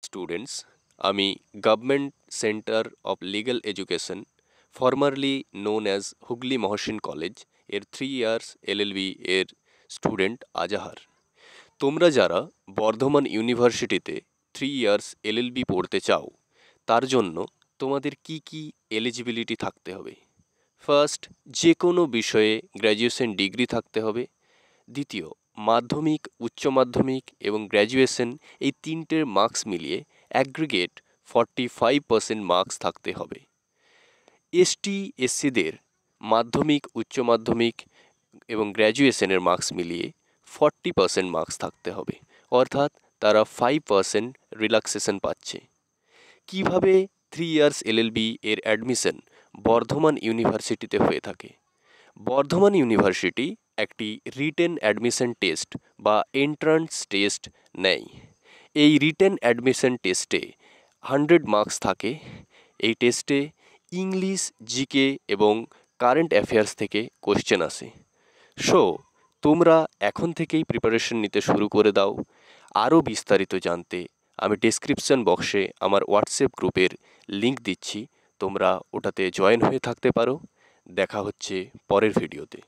Students, আমি government centre of legal education, formerly known as Hooghly Mohsin college এর 3 years LLB এর student Azahar. তোমরা যারা বর্ধমান ইউনিভার্সিটিতে 3 ইয়ার্স এলএলবি পড়তে চাও, তার জন্য তোমাদের কি কি এলিজিবিলিটি থাকতে হবে? ফার্স্ট, যে কোনো বিষয়ে গ্র্যাজুয়েশন ডিগ্রি থাকতে হবে। দ্বিতীয়, মাধ্যমিক, উচ্চ মাধ্যমিক এবং গ্র্যাজুয়েশন এই তিনটের মার্কস মিলিয়ে অ্যাগ্রিগেট 45% মার্কস থাকতে হবে। এসটি এসসিদের মাধ্যমিক, উচ্চ মাধ্যমিক এবং গ্র্যাজুয়েশনের মার্কস মিলিয়ে 40% মার্কস থাকতে হবে, অর্থাৎ তারা 5% রিল্যাক্সেশন পাচ্ছে। কিভাবে 3 ইয়ার্স এলএলবি এর অ্যাডমিশন বর্ধমান ইউনিভার্সিটিতে হয়ে থাকে? বর্ধমান ইউনিভার্সিটি একটি রিটেন অ্যাডমিশন টেস্ট বা এন্ট্রান্স টেস্ট নেয়। এই রিটেন অ্যাডমিশন টেস্টে 100 মার্কস থাকে। এই টেস্টে ইংলিশ, জিকে এবং কারেন্ট অ্যাফেয়ার্স থেকে কোশ্চেন আসে। সো তোমরা এখন থেকেই প্রিপারেশন নিতে শুরু করে দাও। আরও বিস্তারিত জানতে আমি ডেসক্রিপশন বক্সে আমার হোয়াটসঅ্যাপ গ্রুপের লিংক দিচ্ছি, তোমরা ওটাতে জয়েন হয়ে থাকতে পারো। দেখা হচ্ছে পরের ভিডিওতে।